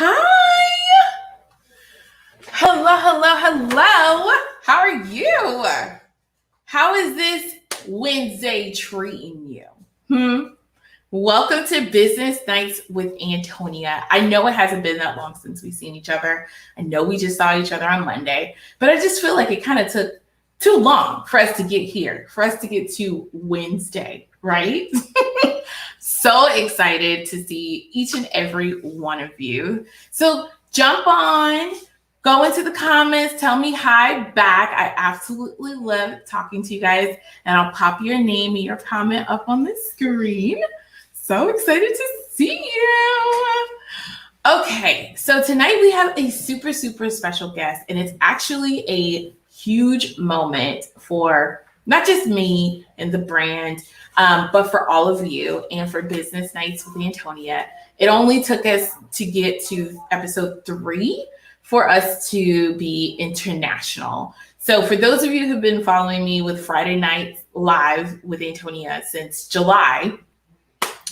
Hi. Hello. How are you? How is this Wednesday treating you? Welcome to Business Nights with Antonia. I know it hasn't been that long since we've seen each other. I know we just saw each other on Monday, but I just feel like it kind of took too long for us to get here, for us to get to Wednesday, right? So excited to see each and every one of you. So jump on, go into the comments, tell me hi back. I absolutely love talking to you guys, and I'll pop your name and your comment up on the screen. So excited to see you. Okay, so tonight we have a super special guest, and it's actually a huge moment for not just me and the brand, but for all of you and for Business Nights with Antonia. It only took us to get to episode 3 for us to be international. So for those of you who've been following me with Friday Night Live with Antonia since July,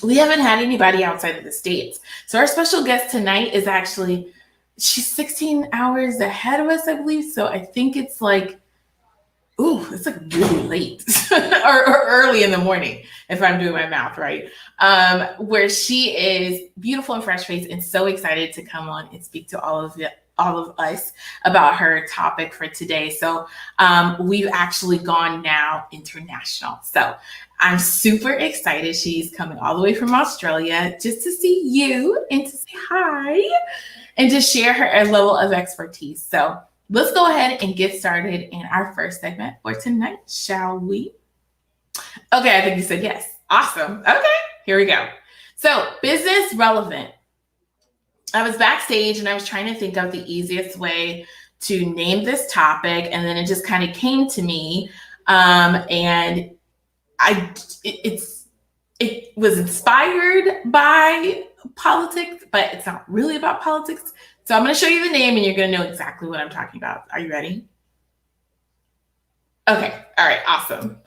we haven't had anybody outside of the States. So our special guest tonight is actually, she's 16 hours ahead of us, I believe. So I think it's like, it's like really late or early in the morning, if I'm doing my math right. Where she is beautiful and fresh faced and so excited to come on and speak to all of us about her topic for today. So we've actually gone now international. So I'm super excited. She's coming all the way from Australia just to see you and to say hi and to share her level of expertise. So let's go ahead and get started in our first segment for tonight, shall we? Okay, I think you said yes. Awesome. Okay, here we go. So business relevant. I was backstage and I was trying to think of the easiest way to name this topic, and then it just kind of came to me, and it was inspired by politics, but it's not really about politics. So I'm going to show you the name and you're going to know exactly what I'm talking about. Are you ready? Okay. All right. Awesome.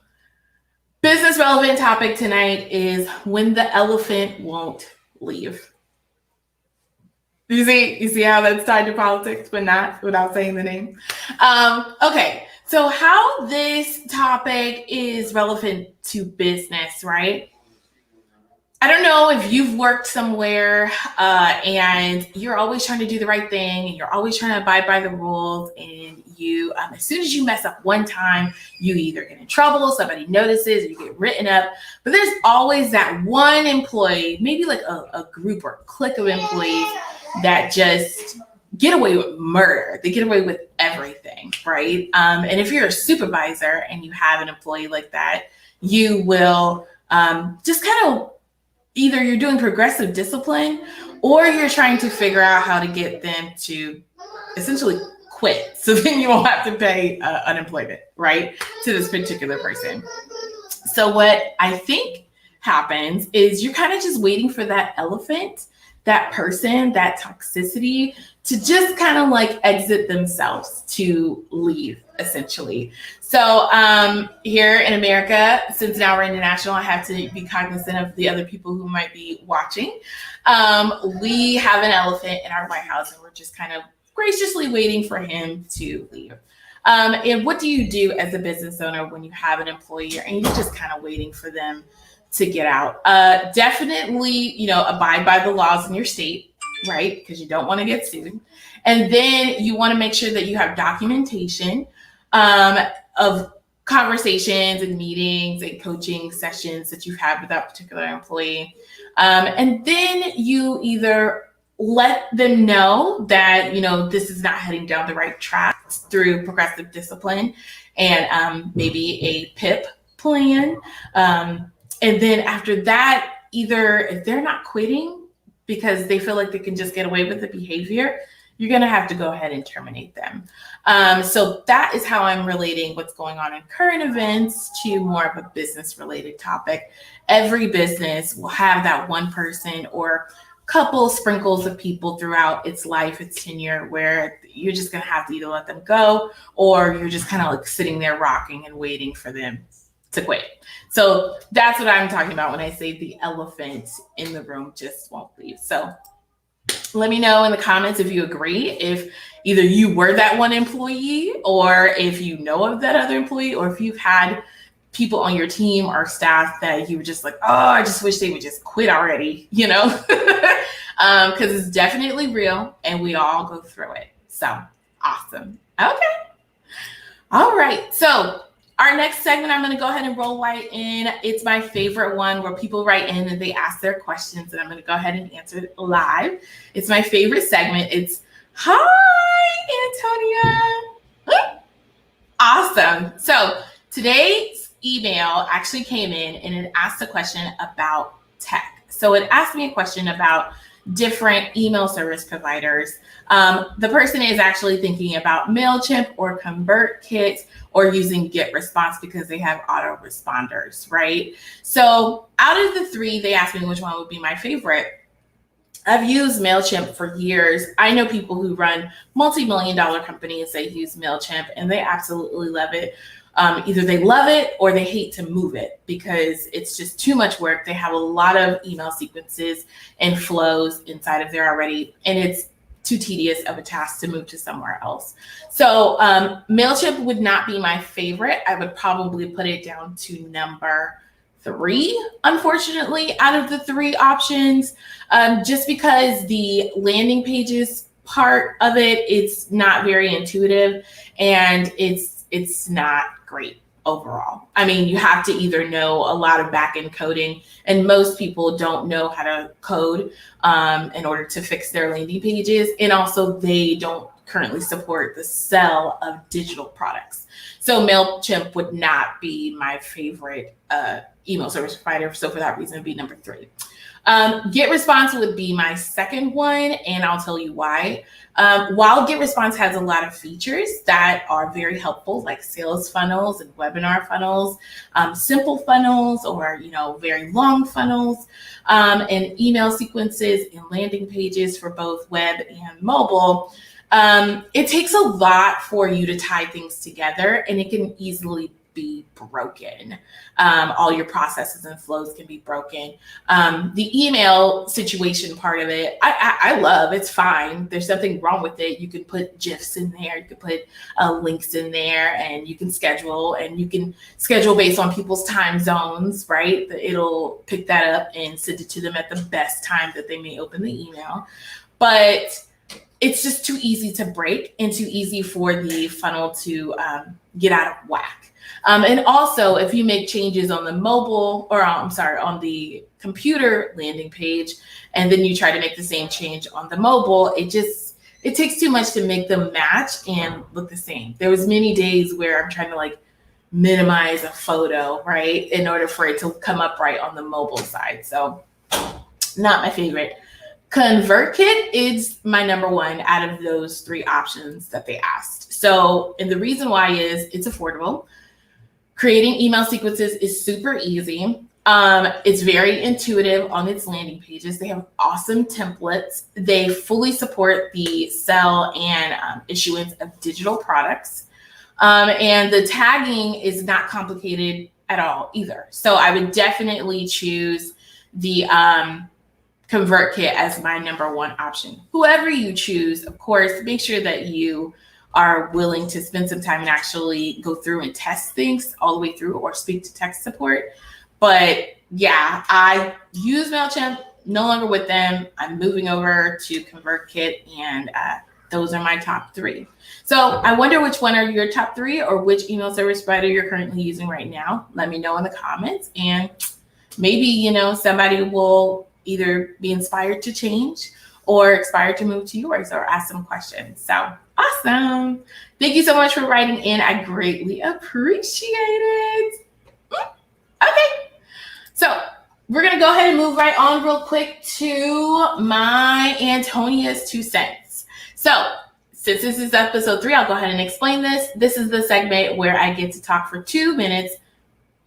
Business relevant topic tonight is when the elephant won't leave. You see how that's tied to politics, but not without saying the name. Okay. So how this topic is relevant to business, right? I don't know if you've worked somewhere and you're always trying to do the right thing and you're always trying to abide by the rules, and you, as soon as you mess up one time, you either get in trouble, somebody notices, or you get written up. But there's always that one employee, maybe like a group or a clique of employees that just get away with murder. They get away with everything, right? And if you're a supervisor and you have an employee like that, you will just kind of, either you're doing progressive discipline or you're trying to figure out how to get them to essentially quit. So then you won't have to pay unemployment, right, to this particular person. So what I think happens is you're kind of just waiting for that elephant, that person, that toxicity to just kind of like exit themselves, to leave, essentially. So here in America, since now we're international, I have to be cognizant of the other people who might be watching. We have an elephant in our White House, and we're just kind of graciously waiting for him to leave. And what do you do as a business owner when you have an employee and you're just kind of waiting for them to get out? Definitely, abide by the laws in your state, right? Because you don't want to get sued. And then you want to make sure that you have documentation of conversations and meetings and coaching sessions that you've had with that particular employee. And then you either let them know that, this is not heading down the right track through progressive discipline and maybe a PIP plan. And then after that, either if they're not quitting because they feel like they can just get away with the behavior, you're going to have to go ahead and terminate them. So that is how I'm relating what's going on in current events to more of a business related topic. Every business will have that one person or couple sprinkles of people throughout its life, its tenure, where you're just going to have to either let them go or you're just kind of like sitting there rocking and waiting for them to quit. So that's what I'm talking about when I say the elephant in the room just won't leave. So Let me know in the comments if you agree, if either you were that one employee, or if you know of that other employee, or if you've had people on your team or staff that you were just like, oh, I just wish they would just quit already, because it's definitely real and we all go through it. So awesome. Okay. All right. So our next segment, I'm going to go ahead and roll right in. It's my favorite one where people write in and they ask their questions, and I'm going to go ahead and answer it live. It's my favorite segment. It's, hi, Antonia. Awesome. So today's email actually came in and it asked a question about tech. So it asked me a question about different email service providers. The person is actually thinking about MailChimp or ConvertKit or using GetResponse because they have autoresponders, right? So out of the three, they asked me which one would be my favorite. I've used MailChimp for years. I know people who run multi-million-dollar companies that use MailChimp and they absolutely love it. Either they love it or they hate to move it because it's just too much work. They have a lot of email sequences and flows inside of there already, and it's too tedious of a task to move to somewhere else. So MailChimp would not be my favorite. I would probably put it down to number 3, unfortunately, out of the 3 options, just because the landing pages part of it, it's not very intuitive and it's not great overall. I mean, you have to either know a lot of back-end coding, and most people don't know how to code in order to fix their landing pages. And also they don't currently support the sale of digital products. So MailChimp would not be my favorite email service provider. So for that reason, it'd be number 3. GetResponse would be my second one, and I'll tell you why. While GetResponse has a lot of features that are very helpful, like sales funnels and webinar funnels, simple funnels, or very long funnels, and email sequences and landing pages for both web and mobile, it takes a lot for you to tie things together, and it can easily be broken. All your processes and flows can be broken. The email situation part of it, I love. It's fine. There's nothing wrong with it. You can put GIFs in there. You can put links in there, and you can schedule. And you can schedule based on people's time zones, right? It'll pick that up and send it to them at the best time that they may open the email. But it's just too easy to break and too easy for the funnel to get out of whack. And also, if you make changes on the mobile, or on the computer landing page, and then you try to make the same change on the mobile, it takes too much to make them match and look the same. There was many days where I'm trying to minimize a photo, right, in order for it to come up right on the mobile side. So not my favorite. ConvertKit is my number 1 out of those 3 options that they asked. So, and the reason why is it's affordable. Creating email sequences is super easy. It's very intuitive on its landing pages. They have awesome templates. They fully support the sale and issuance of digital products. And the tagging is not complicated at all either. So I would definitely choose the ConvertKit as my number 1 option. Whoever you choose, of course, make sure that you are willing to spend some time and actually go through and test things all the way through, or speak to tech support. But yeah, I use MailChimp, no longer with them. I'm moving over to ConvertKit, and those are my top 3. So I wonder which one are your top 3, or which email service provider you're currently using right now. Let me know in the comments, and maybe, somebody will either be inspired to change or inspired to move to yours, or ask some questions. So awesome. Thank you so much for writing in. I greatly appreciate it. Okay. So we're going to go ahead and move right on real quick to my Antonia's 2 cents. So since this is episode 3, I'll go ahead and explain this. This is the segment where I get to talk for 2 minutes,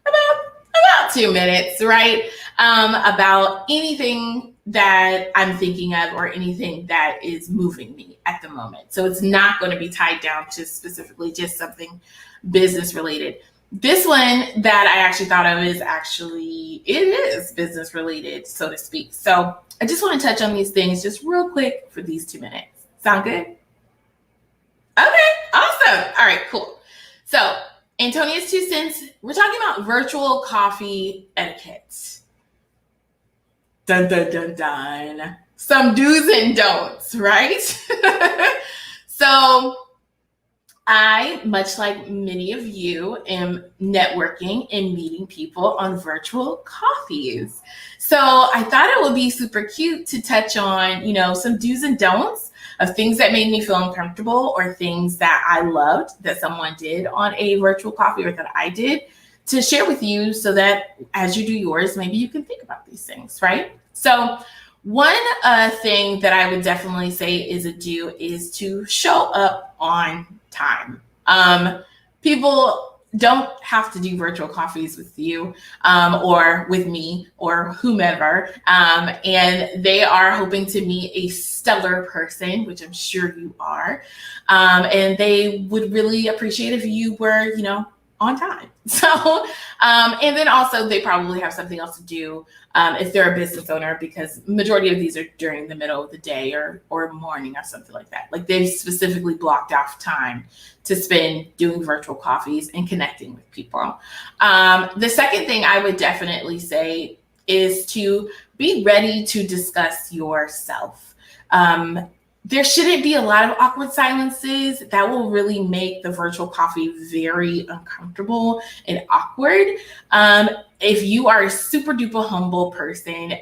about 2 minutes, right? About anything that I'm thinking of, or anything that is moving me at the moment. So it's not going to be tied down to specifically just something business related. This one that I actually thought of it is business related, so to speak. So I just want to touch on these things just real quick for these 2 minutes. Sound good? Okay, awesome. All right, cool. So Antonia's 2 cents, we're talking about virtual coffee etiquette. Dun, dun, dun, dun. Some do's and don'ts, right? So I, much like many of you, am networking and meeting people on virtual coffees. So I thought it would be super cute to touch on, some do's and don'ts of things that made me feel uncomfortable or things that I loved that someone did on a virtual coffee or that I did to share with you so that as you do yours, maybe you can think about these things, right? So one thing that I would definitely say is a do is to show up on time. People don't have to do virtual coffees with you or with me or whomever. And they are hoping to meet a stellar person, which I'm sure you are. And they would really appreciate if you were, on time. So, and then also they probably have something else to do if they're a business owner, because majority of these are during the middle of the day or morning or something like that. Like they've specifically blocked off time to spend doing virtual coffees and connecting with people. The second thing I would definitely say is to be ready to discuss yourself. There shouldn't be a lot of awkward silences. That will really make the virtual coffee very uncomfortable and awkward. If you are a super duper humble person,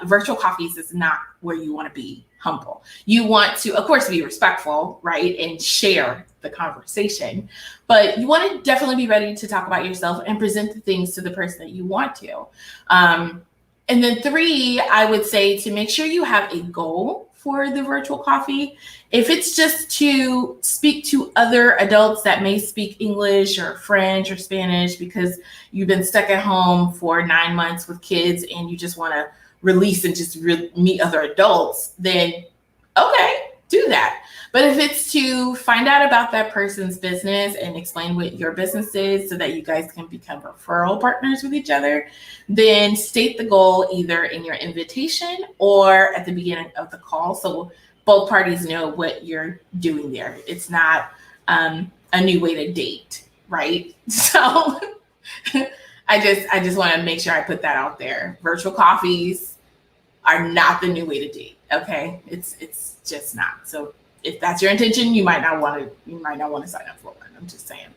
virtual coffees is not where you want to be humble. You want to, of course, be respectful, right? And share the conversation. But you want to definitely be ready to talk about yourself and present the things to the person that you want to. And then 3, I would say to make sure you have a goal for the virtual coffee. If it's just to speak to other adults that may speak English or French or Spanish because you've been stuck at home for 9 months with kids and you just want to release and just meet other adults, then okay, do that. But if it's to find out about that person's business and explain what your business is so that you guys can become referral partners with each other, then state the goal either in your invitation or at the beginning of the call so both parties know what you're doing there. It's not a new way to date, right? So I just want to make sure I put that out there. Virtual coffees are not the new way to date. Okay, it's just not. So if that's your intention, you might not want to sign up for one. I'm just saying.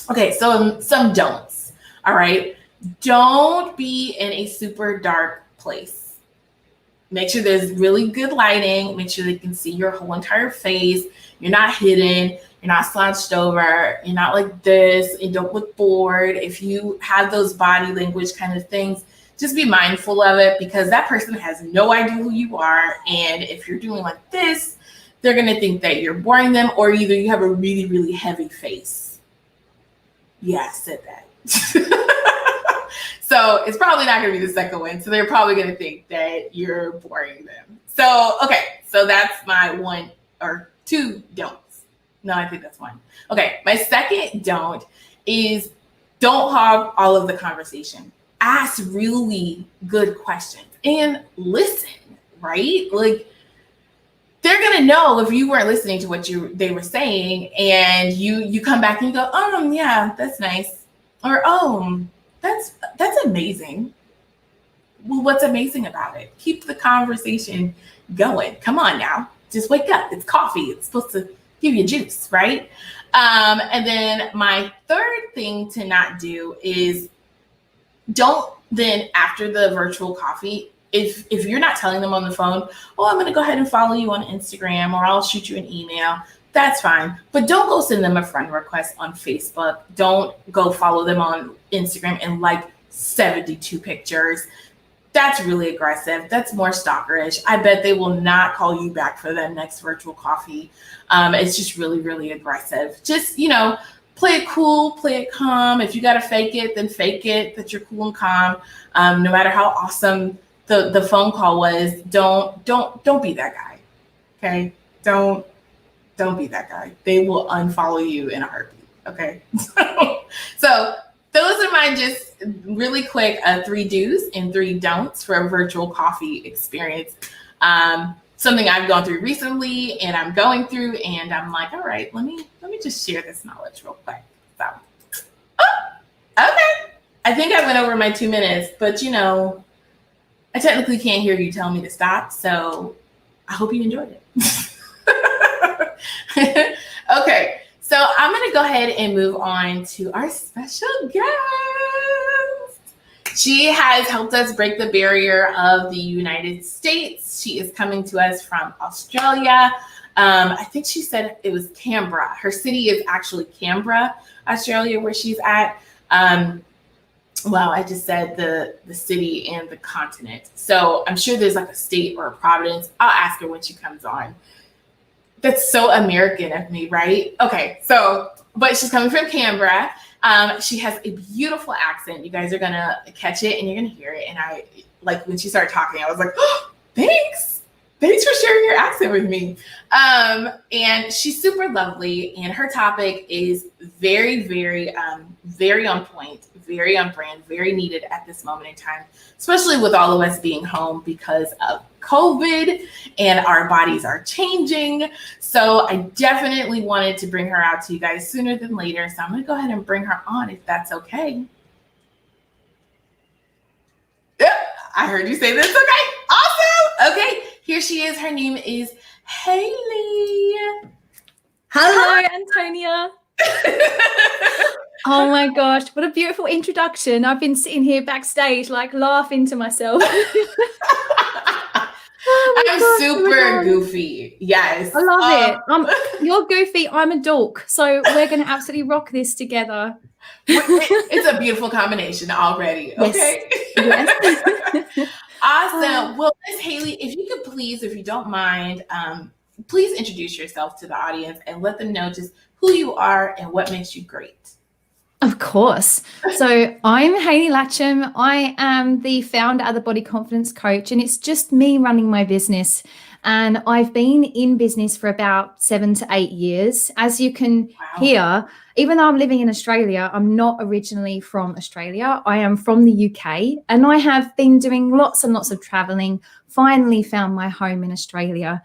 Okay, so some don'ts. All right, don't be in a super dark place. Make sure there's really good lighting. Make sure they can see your whole entire face. You're not hidden. You're not slouched over. You're not like this. And don't look bored. If you have those body language kind of things, just be mindful of it because that person has no idea who you are. And if you're doing like this, they're going to think that you're boring them, or either you have a really, really heavy face. Yeah, I said that. So it's probably not going to be the second one. So they're probably going to think that you're boring them. So, okay. So that's my 1 or 2 don'ts. No, I think that's 1. Okay. My second don't is don't hog all of the conversation. Ask really good questions and listen, right? Like, they're gonna know if you weren't listening to what they were saying, and you come back and you go, oh yeah, that's nice, or oh, that's amazing. Well, what's amazing about it? Keep the conversation going. Come on now, just wake up. It's coffee. It's supposed to give you juice, right? And then my third thing to not do is don't then after the virtual coffee. If you're not telling them on the phone, oh, I'm going to go ahead and follow you on Instagram or I'll shoot you an email, that's fine. But don't go send them a friend request on Facebook. Don't go follow them on Instagram and like 72 pictures. That's really aggressive. That's more stalkerish. I bet they will not call you back for that next virtual coffee. It's just really, really aggressive. Just, play it cool, play it calm. If you got to fake it, then fake it that you're cool and calm. No matter how awesome the phone call was, don't be that guy. Okay? Don't be that guy. They will unfollow you in a heartbeat. Okay. So those are my just really quick 3 do's and 3 don'ts for a virtual coffee experience. Something I've gone through recently and I'm going through, and I'm like, all right, let me just share this knowledge real quick. So, okay. I think I went over my 2 minutes, but I technically can't hear you tell me to stop. So I hope you enjoyed it. Okay. So I'm going to go ahead and move on to our special guest. She has helped us break the barrier of the United States. She is coming to us from Australia. I think she said it was Canberra. Her city is actually Canberra, Australia, where she's at. Wow, I just said the city and the continent. So I'm sure there's like a state or a province. I'll ask her when she comes on. That's so American of me, right? Okay, so, but she's coming from Canberra. She has a beautiful accent. You guys are gonna catch it and you're gonna hear it. And I, like, when she started talking, I was like, oh, thanks for sharing your accent with me. And she's super lovely, and her topic is very, very, very on point, very on brand, very needed at this moment in time, especially with all of us being home because of COVID and our bodies are changing. So I definitely wanted to bring her out to you guys sooner than later. So I'm going to go ahead and bring her on if that's okay. Yep, I heard you say this. Okay, awesome. Okay, here she is. Her name is Haley. Hello, Antonia. Oh my gosh, what a beautiful introduction. I've been sitting here backstage, like laughing to myself. I'm super goofy. Yes. I love it. You're goofy, I'm a dork. So we're going to absolutely rock this together. It's a beautiful combination already. Okay. Yes. Awesome. Well, Miss Haley, if you could please, if you don't mind, please introduce yourself to the audience and let them know just who you are and what makes you great. Of course. So I'm Haley Latchman. I am the founder of the Body Confidence Coach, and it's just me running my business. And I've been in business for about 7 to 8 years. As you can hear, even though I'm living in Australia, I'm not originally from Australia. I am from the UK, and I have been doing lots and lots of traveling, finally found my home in Australia.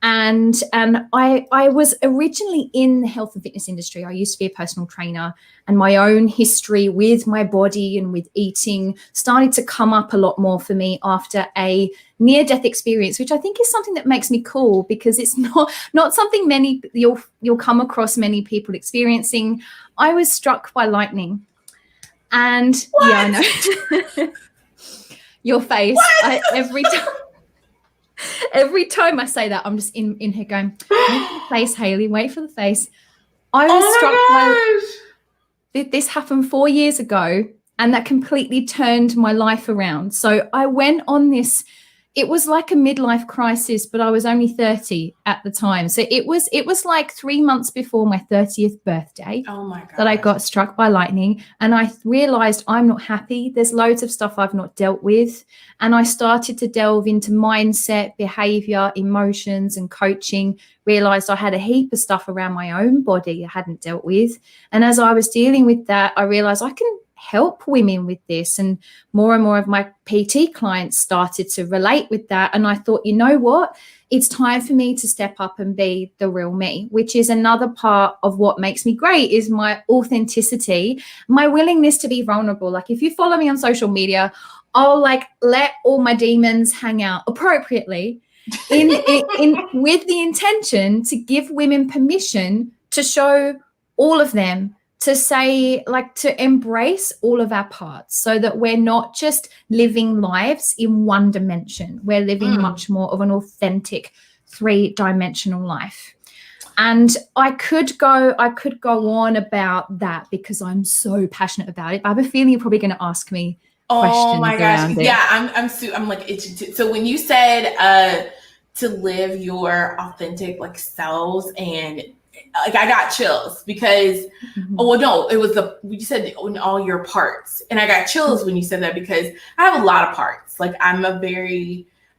And I was originally in the health and fitness industry. I used to be a personal trainer, and my own history with my body and with eating started to come up a lot more for me after a near-death experience, which I think is something that makes me cool because it's not something you'll come across many people experiencing. I was struck by lightning, and what? Yeah, I know. Your face every time I say that, I'm just in here going, wait for the face, Haley, wait for the face. I was struck by this happened 4 years ago, and that completely turned my life around. So I went on this, it was like a midlife crisis, but I was only 30 at the time. So it was like 3 months before my 30th birthday that I got struck by lightning. And I realized I'm not happy. There's loads of stuff I've not dealt with. And I started to delve into mindset, behavior, emotions, and coaching. Realized I had a heap of stuff around my own body I hadn't dealt with. And as I was dealing with that, I realized I can help women with this, and more of my PT clients started to relate with that. And I thought, you know what, it's time for me to step up and be the real me, which is another part of what makes me great, is my authenticity, my willingness to be vulnerable. Like, if you follow me on social media, I'll like let all my demons hang out appropriately in with the intention to give women permission to show all of them, to say, like, to embrace all of our parts, so that we're not just living lives in one dimension. We're living much more of an authentic 3-dimensional life. And I could go on about that because I'm so passionate about it. But I have a feeling you're probably going to ask me questions. Oh my gosh. Yeah, I'm like itching. So when you said to live your authentic like selves, and like I got chills because it was you said in all your parts, and I got chills when you said that because I have a lot of parts. Like I'm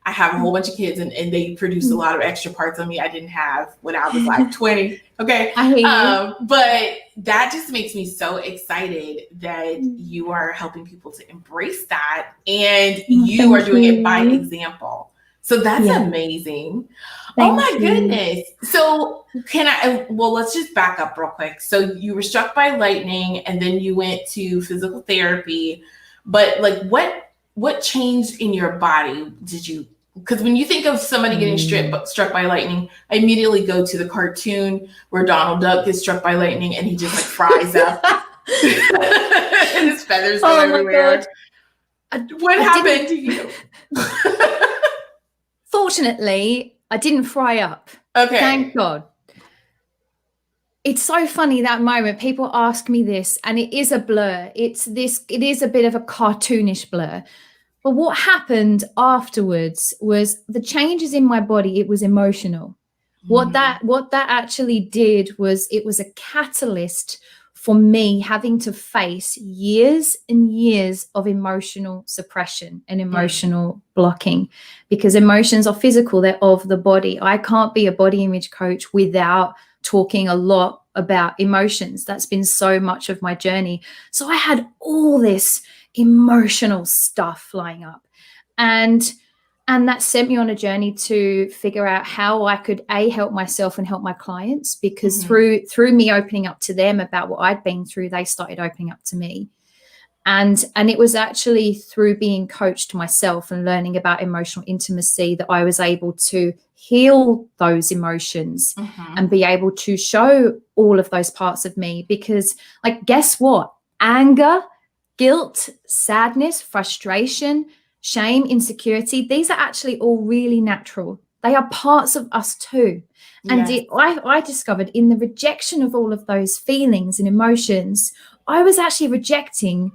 I have a whole bunch of kids and they produced a lot of extra parts on me I didn't have when I was like 20. Okay. I hear you. But that just makes me so excited that you are helping people to embrace that and you are doing it by example. So that's amazing. Oh my goodness. So let's just back up real quick. So you were struck by lightning and then you went to physical therapy, but like what changed in your body? Because when you think of somebody getting struck by lightning, I immediately go to the cartoon where Donald Duck gets struck by lightning and he just like fries up and his feathers go everywhere. What happened to you? Fortunately, I didn't fry up. Okay. Thank God. It's so funny that moment. People ask me this, and it is a blur. It is a bit of a cartoonish blur. But what happened afterwards was the changes in my body. It was emotional. What that actually did was it was a catalyst for me having to face years and years of emotional suppression and emotional blocking, because emotions are physical. They're of the body. I can't be a body image coach without talking a lot about emotions. That's been so much of my journey. So I had all this emotional stuff flying up, and that sent me on a journey to figure out how I could help myself and help my clients, because through me opening up to them about what I'd been through, they started opening up to me. And it was actually through being coached myself and learning about emotional intimacy that I was able to heal those emotions and be able to show all of those parts of me. Because, like, guess what? Anger, guilt, sadness, frustration, shame, insecurity, these are actually all really natural. They are parts of us too. And I discovered in the rejection of all of those feelings and emotions, I was actually rejecting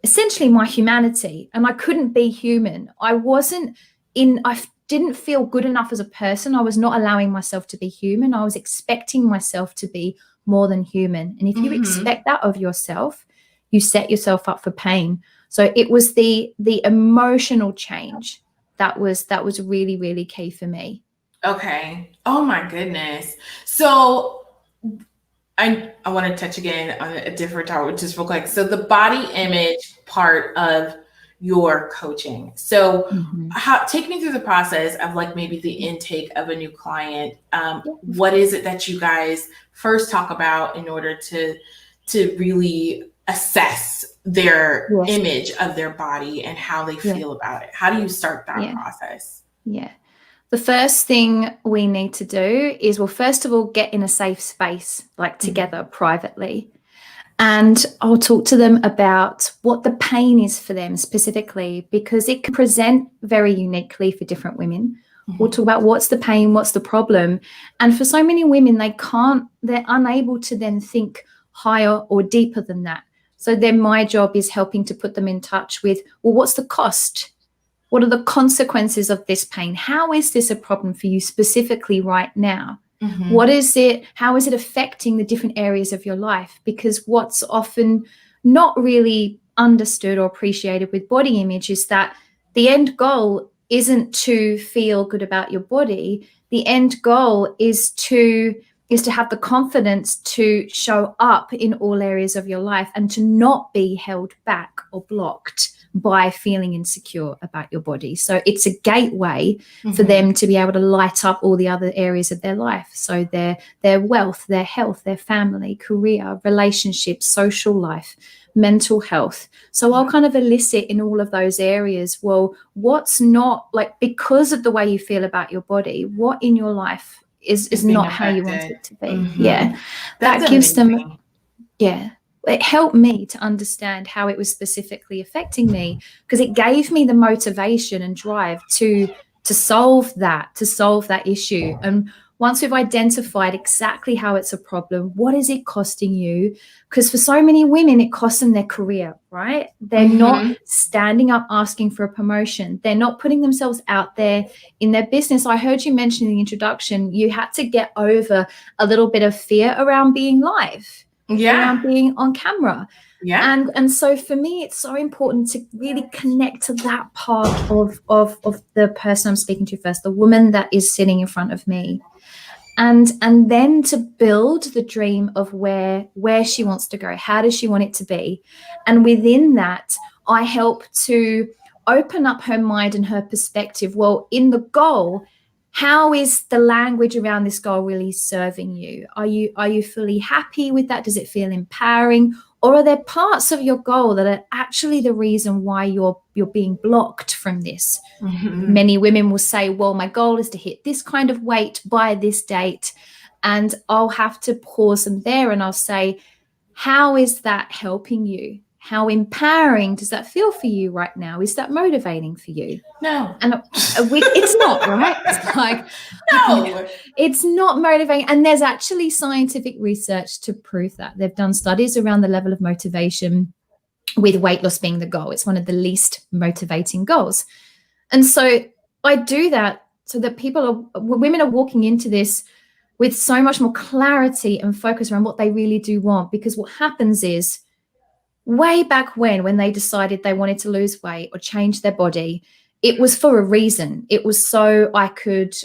essentially my humanity, and I couldn't be human. I didn't feel good enough as a person. I was not allowing myself to be human. I was expecting myself to be more than human. And if you expect that of yourself, you set yourself up for pain. So it was the emotional change that was really, really key for me. Okay. Oh my goodness. So I want to touch again on a different topic, just real quick. So the body image part of your coaching. So take me through the process of like maybe the intake of a new client. What is it that you guys first talk about in order to really assess their image of their body and how they feel about it? How do you start that process? Yeah. The first thing we need to do is, well, first of all, get in a safe space, like together privately. And I'll talk to them about what the pain is for them specifically, because it can present very uniquely for different women. We'll talk about what's the pain, what's the problem. And for so many women, they're unable to then think higher or deeper than that. So then my job is helping to put them in touch with, well, what's the cost? What are the consequences of this pain? How is this a problem for you specifically right now? What is it? How is it affecting the different areas of your life? Because what's often not really understood or appreciated with body image is that the end goal isn't to feel good about your body. The end goal is to have the confidence to show up in all areas of your life and to not be held back or blocked by feeling insecure about your body. So it's a gateway for them to be able to light up all the other areas of their life. So their wealth, their health, their family, career, relationships, social life, mental health. So I'll kind of elicit in all of those areas, well, what's not, like, because of the way you feel about your body, what in your life is not how you want it to be. That gives amazing. them it helped me to understand how it was specifically affecting me, because it gave me the motivation and drive to solve that issue. And once we've identified exactly how it's a problem, what is it costing you? Because for so many women, it costs them their career, right? They're not standing up asking for a promotion. They're not putting themselves out there in their business. I heard you mention in the introduction, you had to get over a little bit of fear around being live. around being on camera. Yeah. And so for me, it's so important to really connect to that part of the person I'm speaking to first, the woman that is sitting in front of me. And then to build the dream of where she wants to go. How does she want it to be? And within that, I help to open up her mind and her perspective. Well, in the goal, how is the language around this goal really serving you? Are you fully happy with that? Does it feel empowering? Or are there parts of your goal that are actually the reason why you're being blocked from this? Mm-hmm. Many women will say, well, my goal is to hit this kind of weight by this date. And I'll have to pause them there and I'll say, how is that helping you? How empowering does that feel for you right now? Is that motivating for you? No. And it's not, right? It's like, no, it's not motivating. And there's actually scientific research to prove that. They've done studies around the level of motivation with weight loss being the goal. It's one of the least motivating goals. And so I do that so that women are walking into this with so much more clarity and focus around what they really do want. Because what happens is, way back when they decided they wanted to lose weight or change their body, it was for a reason. It was so I could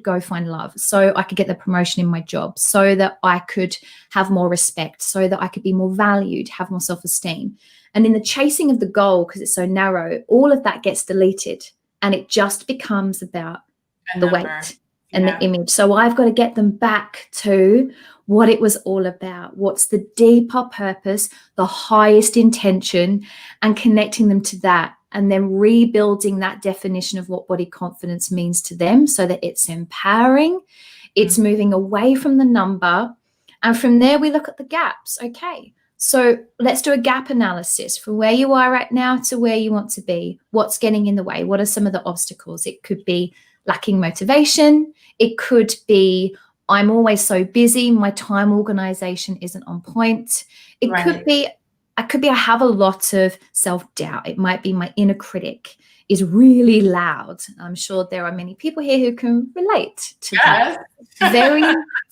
go find love, so I could get the promotion in my job, so that I could have more respect, so that I could be more valued, have more self-esteem. And in the chasing of the goal, because it's so narrow, all of that gets deleted and it just becomes about the weight and the image. So I've got to get them back to what it was all about. What's the deeper purpose, the highest intention, and connecting them to that, and then rebuilding that definition of what body confidence means to them so that it's empowering, it's moving away from the number. And from there, we look at the gaps. Okay, so let's do a gap analysis from where you are right now to where you want to be. What's getting in the way? What are some of the obstacles? It could be lacking motivation. It could be I'm always so busy, my time organization isn't on point. It could be I have a lot of self-doubt. It might be my inner critic is really loud. I'm sure there are many people here who can relate to that. Very,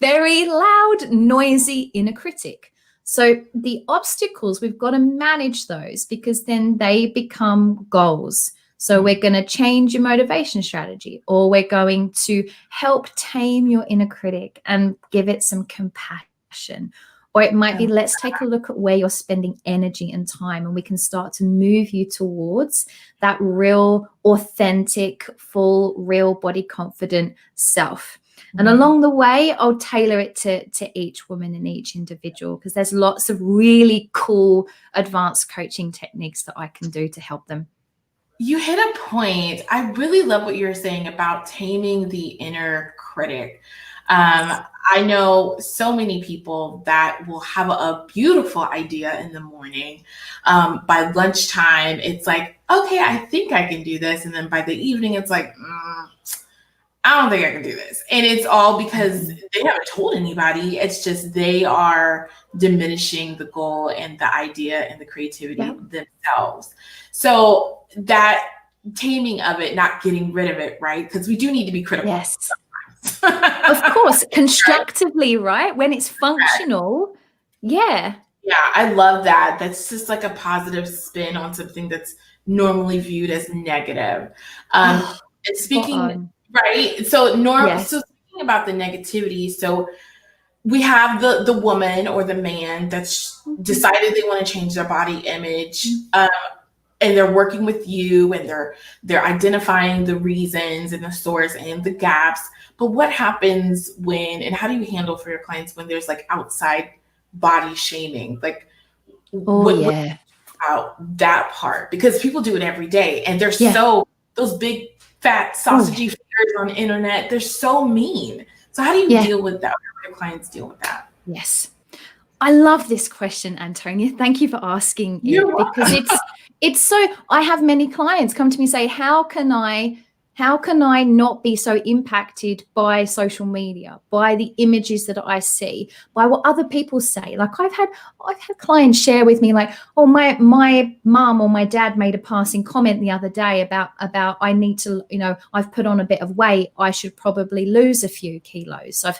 very loud, noisy inner critic. So the obstacles, we've got to manage those because then they become goals. So we're going to change your motivation strategy, or we're going to help tame your inner critic and give it some compassion. Or it might be, let's take a look at where you're spending energy and time, and we can start to move you towards that real, authentic, full, real body confident self. And along the way, I'll tailor it to each woman and each individual, because there's lots of really cool advanced coaching techniques that I can do to help them. You hit a point. I really love what you're saying about taming the inner critic. I know so many people that will have a beautiful idea in the morning. By lunchtime, it's like, okay, I think I can do this. And then by the evening, it's like, I don't think I can do this. And it's all because they haven't told anybody. It's just they are diminishing the goal and the idea and the creativity themselves. So that taming of it, not getting rid of it, right? Because we do need to be critical. Yes. Of course, constructively, right? When it's functional. Yeah. Yeah, I love that. That's just like a positive spin on something that's normally viewed as negative. And speaking, right? So so speaking about the negativity, so we have the woman or the man that's decided they want to change their body image. And they're working with you, and they're identifying the reasons and the source and the gaps. But what happens when, and how do you handle for your clients when there's like outside body shaming? Like, what about that part? Because people do it every day, and they're so, those big fat sausagey figures on the internet, they're so mean. So how do you deal with that? How do your clients deal with that? Yes. I love this question, Antonia. Thank you for asking it, because it's so, I have many clients come to me and say, how can I not be so impacted by social media, by the images that I see, by what other people say? Like I've had clients share with me like, oh, my mom or my dad made a passing comment the other day about I need to, I've put on a bit of weight. I should probably lose a few kilos. So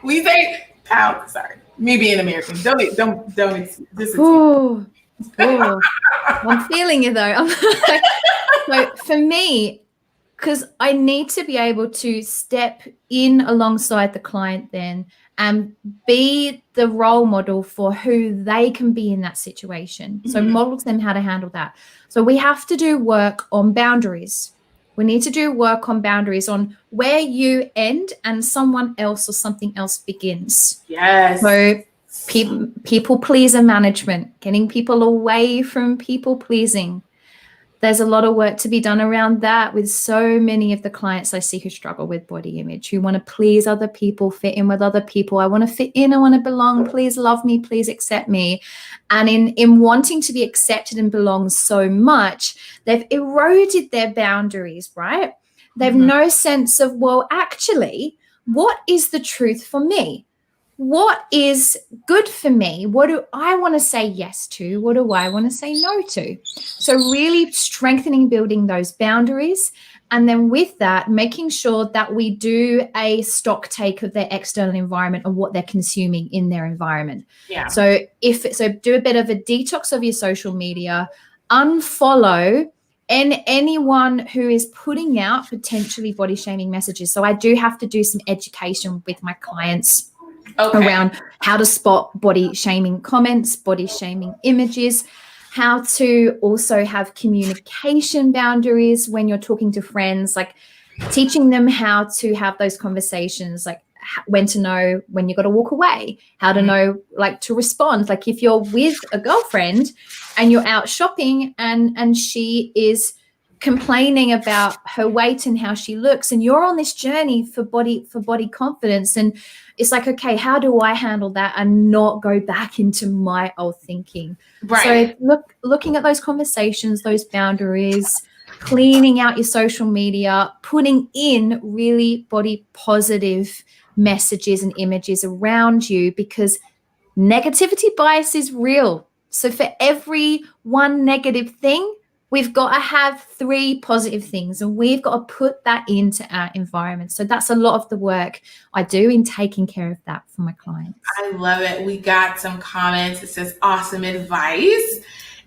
We say pound. Sorry, me being American. Don't. Oh, I'm feeling it though. So for me, because I need to be able to step in alongside the client then and be the role model for who they can be in that situation. So model to them how to handle that. So we have to do work on boundaries. We need to do work on boundaries on where you end and someone else or something else begins. Yes. So people pleaser management, getting people away from people pleasing. There's a lot of work to be done around that with so many of the clients I see who struggle with body image, who want to please other people, fit in with other people. I want to fit in, I want to belong, please love me, please accept me. And in wanting to be accepted and belong so much, they've eroded their boundaries, right? They've no sense of, well, actually, what is the truth for me? What is good for me? What do I want to say yes to? What do I want to say no to? So really strengthening, building those boundaries. And then with that, making sure that we do a stock take of their external environment and what they're consuming in their environment. Yeah. So do a bit of a detox of your social media, unfollow anyone who is putting out potentially body shaming messages. So I do have to do some education with my clients around how to spot body shaming comments, body shaming images, how to also have communication boundaries when you're talking to friends, like teaching them how to have those conversations, like when to know when you got to walk away, how to know like to respond. Like if you're with a girlfriend and you're out shopping and she is complaining about her weight and how she looks, and you're on this journey for body confidence, and it's like, okay, how do I handle that and not go back into my old thinking? Right. So looking at those conversations, those boundaries, cleaning out your social media, putting in really body positive messages and images around you, because negativity bias is real. So for every one negative thing, we've got to have 3 positive things, and we've got to put that into our environment. So that's a lot of the work I do in taking care of that for my clients. I love it. We got some comments. It says awesome advice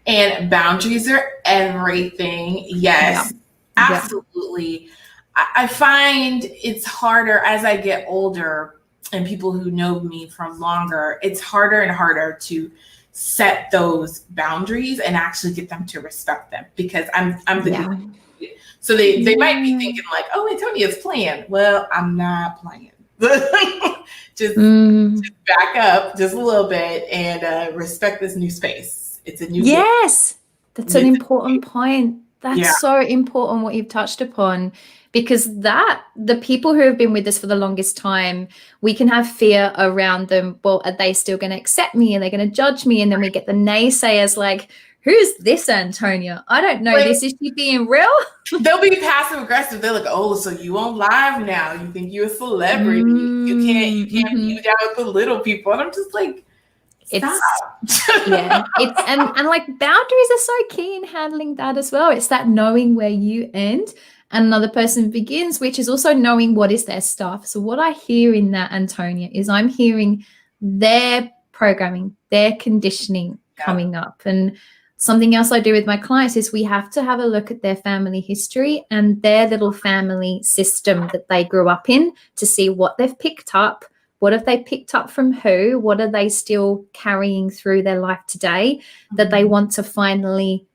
and boundaries are everything. Yes, absolutely. I find it's harder as I get older, and people who know me from longer, it's harder and harder to set those boundaries and actually get them to respect them, because I'm the so they might be thinking like, oh, Antonia's playing. Well, I'm not playing. just back up just a little bit and respect this new space. It's a new yes, that's an important point. That's so important what you've touched upon, because the people who have been with us for the longest time, we can have fear around them. Well, are they still going to accept me? Are they going to judge me? And then we get the naysayers like, who's this Antonia? I don't know this. Is she being real? They'll be passive aggressive. They're like, oh, so you on live now? You think you're a celebrity? You can't view down with the little people. And I'm just like, stop. It's and like boundaries are so key in handling that as well. It's that knowing where you end and another person begins, which is also knowing what is their stuff. So what I hear in that, Antonia, is I'm hearing their programming, their conditioning coming up. And something else I do with my clients is we have to have a look at their family history and their little family system that they grew up in to see what they've picked up. What have they picked up from who? What are they still carrying through their life today that they want to finally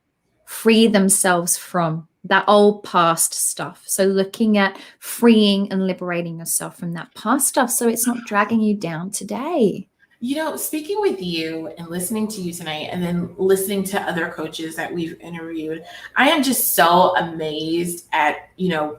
free themselves from? That old past stuff. So looking at freeing and liberating yourself from that past stuff so it's not dragging you down today. You know, speaking with you and listening to you tonight and then listening to other coaches that we've interviewed, I am just so amazed at,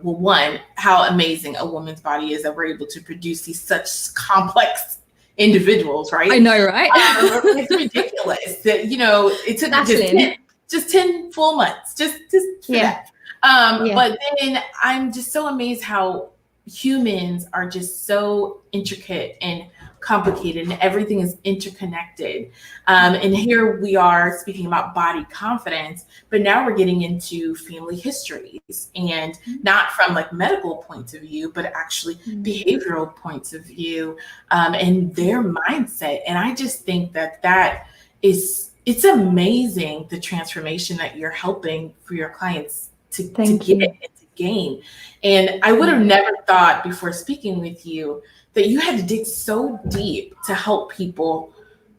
one, how amazing a woman's body is that we're able to produce these such complex individuals, right? I know, right? It's ridiculous that, it took just 10 full months, just for that. But then I'm just so amazed how humans are just so intricate and complicated, and everything is interconnected. And here we are speaking about body confidence, but now we're getting into family histories, and not from like medical points of view, but actually behavioral points of view, and their mindset. And I just think that it's amazing, the transformation that you're helping for your clients to get and to gain. And I would have never thought before speaking with you that you had to dig so deep to help people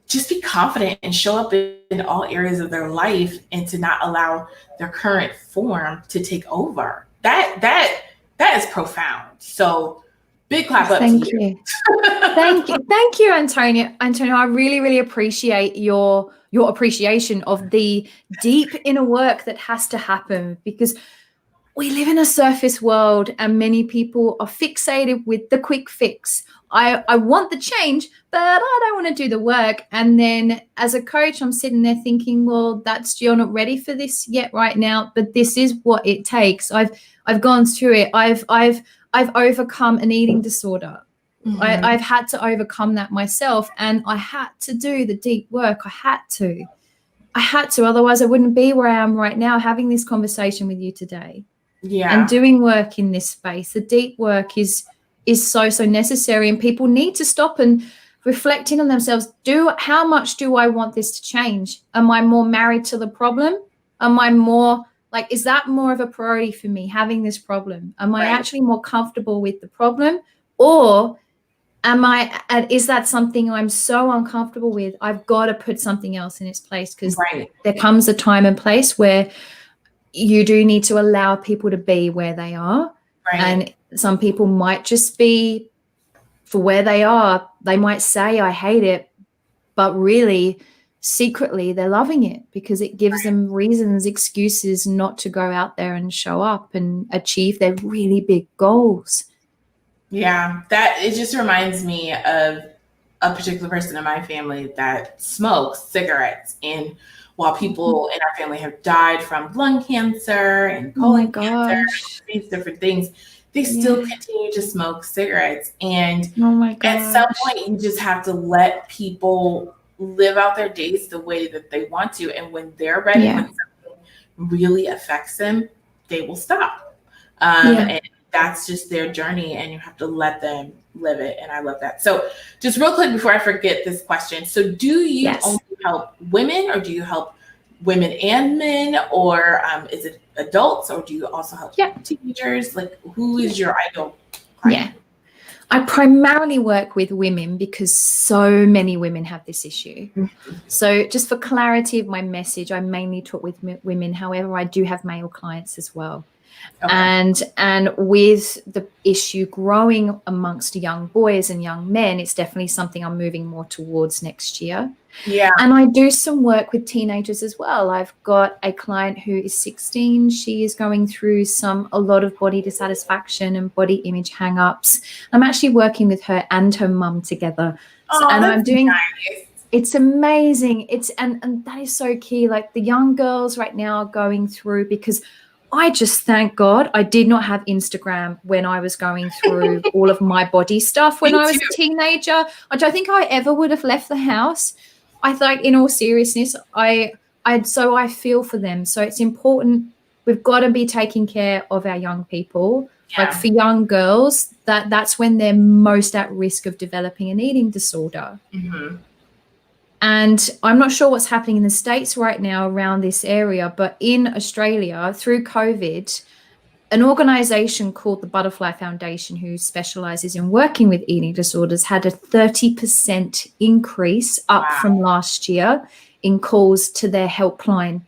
just be confident and show up in all areas of their life, and to not allow their current form to take over. That is profound. So big clap up to you. Thank you, Antonia. Antonia, I really appreciate your appreciation of the deep inner work that has to happen, because we live in a surface world and many people are fixated with the quick fix. I want the change, but I don't want to do the work. And then as a coach, I'm sitting there thinking, well, you're not ready for this yet right now, but this is what it takes. I've gone through it. I've overcome an eating disorder. I've had to overcome that myself, and I had to do the deep work. I had to, otherwise I wouldn't be where I am right now, having this conversation with you today. Yeah. And doing work in this space. The deep work is so necessary, and people need to stop and reflecting on themselves. How much do I want this to change? Am I more married to the problem? Am I more like, is that more of a priority for me, having this problem? Am I actually more comfortable with the problem, or is that something I'm so uncomfortable with, I've got to put something else in its place? Because there comes a time and place where you do need to allow people to be where they are. And some people might just be for where they are. They might say, I hate it, but really secretly they're loving it, because it gives them reasons, excuses not to go out there and show up and achieve their really big goals. Yeah, it just reminds me of a particular person in my family that smokes cigarettes. And while people in our family have died from lung cancer and colon cancer, these different things, they still continue to smoke cigarettes. And at some point, you just have to let people live out their days the way that they want to. And when they're ready, when something really affects them, they will stop. And that's just their journey, and you have to let them live it. And I love that. So just real quick before I forget this question. So do you only help women, or do you help women and men, or is it adults, or do you also help teenagers? Like, who is your ideal client? I primarily work with women because so many women have this issue. So just for clarity of my message, I mainly talk with women. However, I do have male clients as well. And with the issue growing amongst young boys and young men, it's definitely something I'm moving more towards next year. And I do some work with teenagers as well. I've got a client who is 16. She is going through a lot of body dissatisfaction and body image hang-ups. I'm actually working with her and her mum together. It's amazing. And that is so key. Like, the young girls right now are going through, because I just thank God I did not have Instagram when I was going through all of my body stuff when I was a teenager. I don't think I ever would have left the house. I think, in all seriousness, I feel for them. So it's important. We've got to be taking care of our young people. Like, for young girls, that's when they're most at risk of developing an eating disorder. And I'm not sure what's happening in the States right now around this area, but in Australia, through COVID, an organization called the Butterfly Foundation, who specializes in working with eating disorders, had a 30% increase up from last year in calls to their helpline.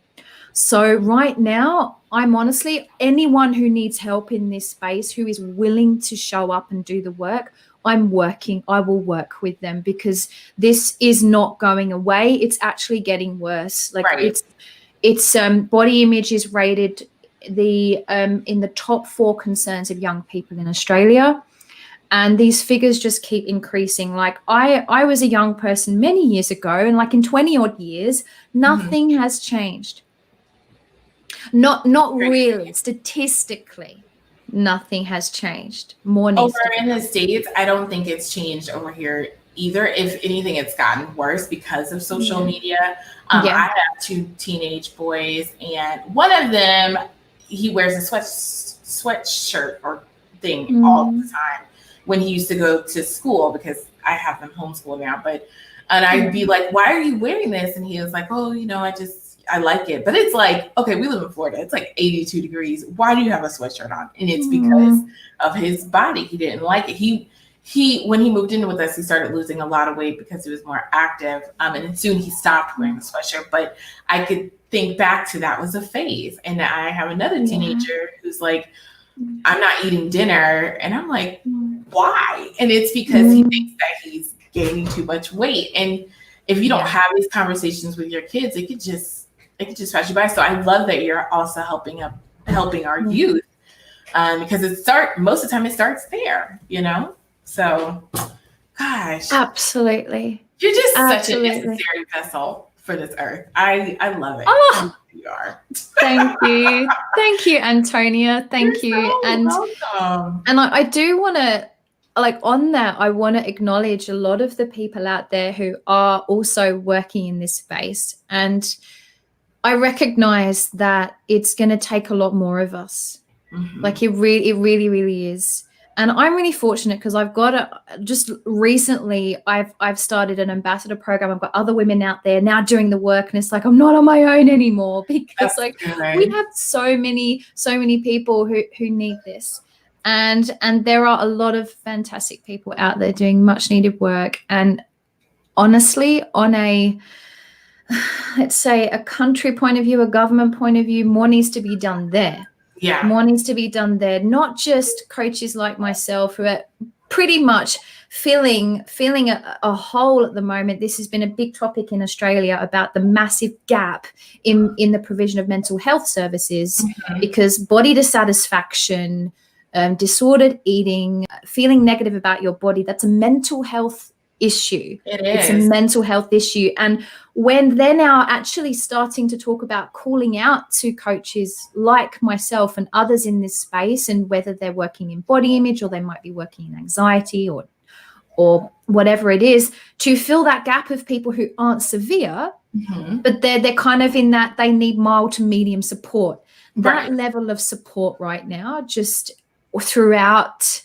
So right now, I'm honestly, anyone who needs help in this space, who is willing to show up and do the work, I will work with them, because this is not going away. It's actually getting worse. Like, it's body image is rated in the top 4 concerns of young people in Australia. And these figures just keep increasing. Like, I was a young person many years ago, and like in 20 odd years, nothing has changed. Not really, statistically. nothing has changed. More needs Over to be in the done. States, I don't think it's changed over here either. If anything, it's gotten worse because of social media. Yeah. I have 2 teenage boys, and one of them, he wears a sweatshirt or thing all the time when he used to go to school, because I have them homeschooled now. And I'd be like, why are you wearing this? And he was like, oh, I like it. But it's like, okay, we live in Florida. It's like 82 degrees. Why do you have a sweatshirt on? And it's because of his body. He didn't like it. He when he moved in with us, he started losing a lot of weight because he was more active. And soon he stopped wearing the sweatshirt. But I could think back to that was a phase. And I have another teenager who's like, I'm not eating dinner. And I'm like, why? And it's because he thinks that he's gaining too much weight. And if you don't have these conversations with your kids, it could just pass you by. So I love that you're also helping our youth, because most of the time it starts there, So, gosh, Absolutely. you're just such a necessary vessel for this earth. I love it. Oh, you are. Thank you, Antonia. Thank you. So welcome. And I do want to, on that, I want to acknowledge a lot of the people out there who are also working in this space. And I recognize that it's going to take a lot more of us. It really, really is. And I'm really fortunate because I've got just recently, I've started an ambassador program. I've got other women out there now doing the work, and it's like I'm not on my own anymore, because we have so many people who need this, and there are a lot of fantastic people out there doing much needed work. And honestly, on a, let's say, a country point of view, a government point of view, more needs to be done there. Yeah. More needs to be done there, not just coaches like myself who are pretty much filling a hole at the moment. This has been a big topic in Australia about the massive gap in the provision of mental health services, because body dissatisfaction, disordered eating, feeling negative about your body, that's a mental health issue. It's a mental health issue. And when they're now actually starting to talk about calling out to coaches like myself and others in this space, and whether they're working in body image or they might be working in anxiety or whatever it is, to fill that gap of people who aren't severe, but they're kind of in that they need mild to medium support. That level of support right now, just throughout,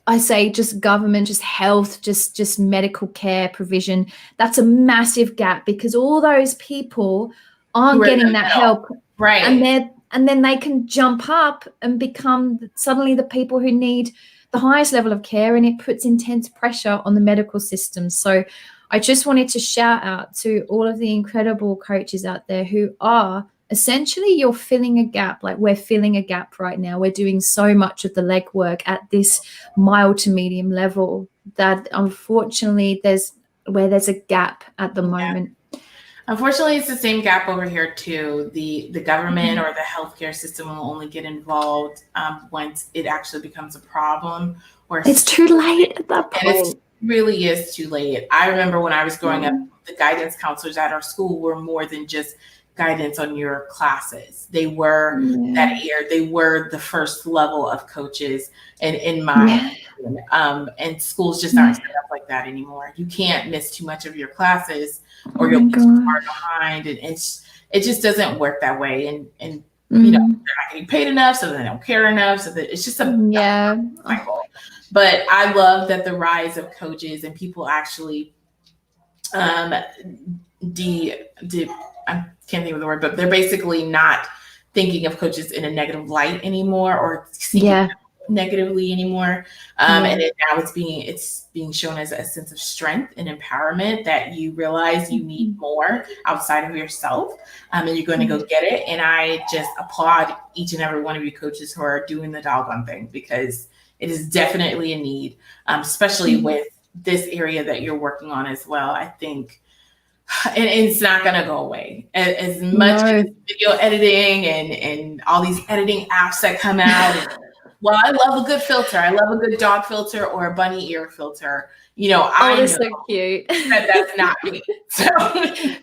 I say, just government, just health, just medical care provision, that's a massive gap, because all those people aren't getting that help. Right. And then they can jump up and become suddenly the people who need the highest level of care, and it puts intense pressure on the medical system. So I just wanted to shout out to all of the incredible coaches out there who are essentially, you're filling a gap. Like, we're filling a gap right now. We're doing so much of the legwork at this mild to medium level that unfortunately there's a gap at the moment. Unfortunately, it's the same gap over here too. The government or the healthcare system will only get involved once it actually becomes a problem. Or it's too late at that point. And it really is too late. I remember when I was growing up, the guidance counselors at our school were more than just guidance on your classes. They were they were the first level of coaches, and in my and schools just aren't set up like that anymore. You can't miss too much of your classes or you'll be too far behind, and it just doesn't work that way. And they're not getting paid enough, so they don't care enough, so that it's just a cycle. But I love that the rise of coaches and people actually I can't think of the word, but they're basically not thinking of coaches in a negative light anymore, or seeing them negatively anymore. And now it's being shown as a sense of strength and empowerment, that you realize you need more outside of yourself, and you're going to go get it. And I just applaud each and every one of you coaches who are doing the doggone thing, because it is definitely a need, especially with this area that you're working on as well. I think. And it's not going to go away as much as video editing and all these editing apps that come out. Well, I love a good filter. I love a good dog filter or a bunny ear filter. I know so cute. that's not me. So I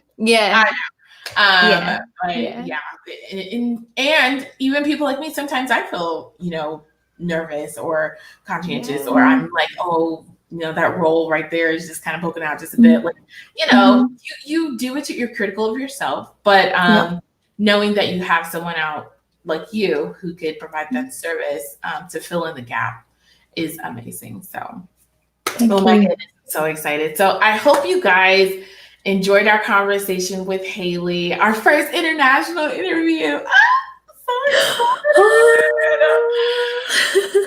know. And even people like me, sometimes I feel, nervous or conscientious, or I'm like, oh, that role right there is just kind of poking out just a bit. Like, you do it, you're critical of yourself, but knowing that you have someone out like you who could provide that service to fill in the gap is amazing. So, oh my goodness, I'm so excited. So I hope you guys enjoyed our conversation with Haley, our first international interview.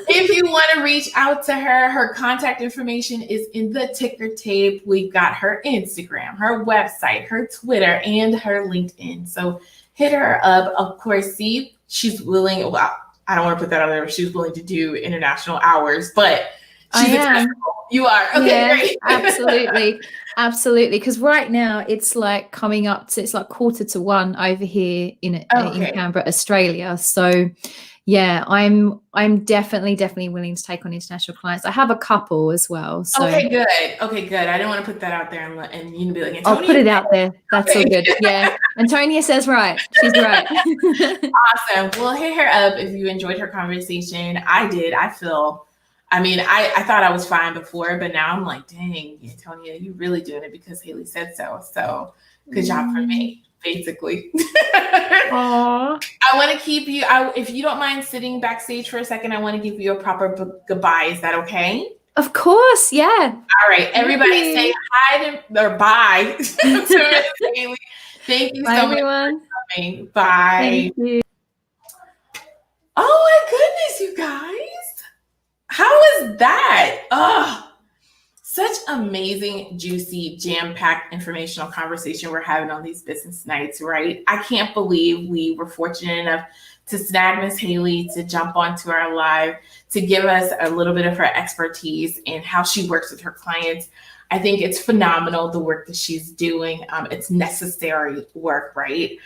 If you want to reach out to her, her contact information is in the ticker tape. We've got her Instagram, her website, her Twitter, and her LinkedIn. So hit her up. Of course, see, she's willing. Well, I don't want to put that out there. She's willing to do international hours, but she's accessible. You are. Okay, great. Absolutely. Because right now it's like coming up to, it's like 1:45 over here in Canberra, Australia. So yeah, I'm definitely willing to take on international clients. I have a couple as well. So Okay, good. I didn't want to put that out there and you be like, Antonia, I'll put it out there. That's all good. Yeah. Antonia says right. She's right. Awesome. Well, hit her up if you enjoyed her conversation. I did. I thought I was fine before, but now I'm like, dang, Antonia, you really doing it because Haley said so. So good job for me, basically. Aww. I want to keep you, if you don't mind sitting backstage for a second, I want to give you a proper goodbye. Is that okay? Of course, yeah. All right, everybody say hi or bye to Miss Haley. Thank you so everyone. much for coming. Bye. Thank you. Oh my goodness, you guys. How was that? Oh, such amazing, juicy, jam-packed informational conversation we're having on these business nights, right? I can't believe we were fortunate enough to snag Miss Haley to jump onto our live, to give us a little bit of her expertise and how she works with her clients. I think it's phenomenal, the work that she's doing. It's necessary work, right?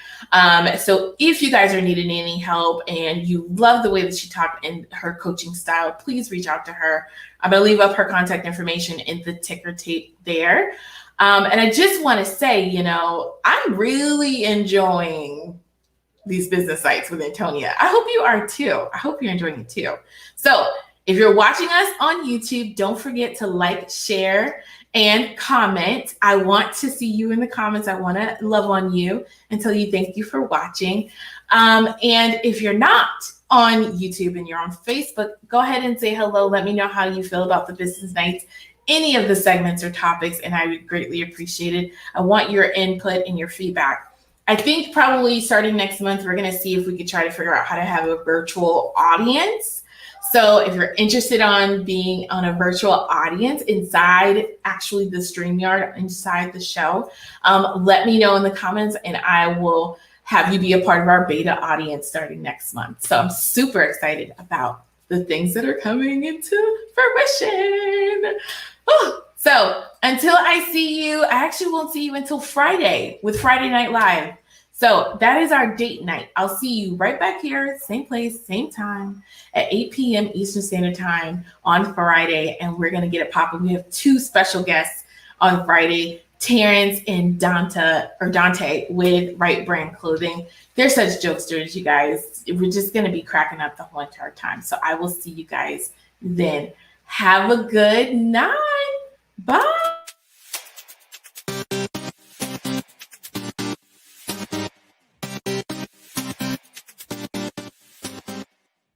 So if you guys are needing any help and you love the way that she talked and her coaching style, please reach out to her. I'm going to leave up her contact information in the ticker tape there. And I just want to say, I'm really enjoying these business sites with Antonia. I hope you are too. I hope you're enjoying it too. So if you're watching us on YouTube, don't forget to like, share, and comment. I want to see you in the comments. I want to love on you and tell you thank you for watching. And if you're not on YouTube and you're on Facebook, go ahead and say hello. Let me know how you feel about the business nights, any of the segments or topics, and I would greatly appreciate it. I want your input and your feedback. I think probably starting next month, we're going to see if we could try to figure out how to have a virtual audience. So if you're interested on being on a virtual audience inside actually the StreamYard, inside the show, let me know in the comments and I will have you be a part of our beta audience starting next month. So I'm super excited about the things that are coming into fruition. So until I see you, I actually won't see you until Friday with Friday Night Live. So that is our date night. I'll see you right back here, same place, same time at 8 p.m. Eastern Standard Time on Friday. And we're going to get it popping. We have two special guests on Friday, Terrence and Dante with Right Brand Clothing. They're such jokesters, you guys. We're just going to be cracking up the whole entire time. So I will see you guys then. Have a good night. Bye.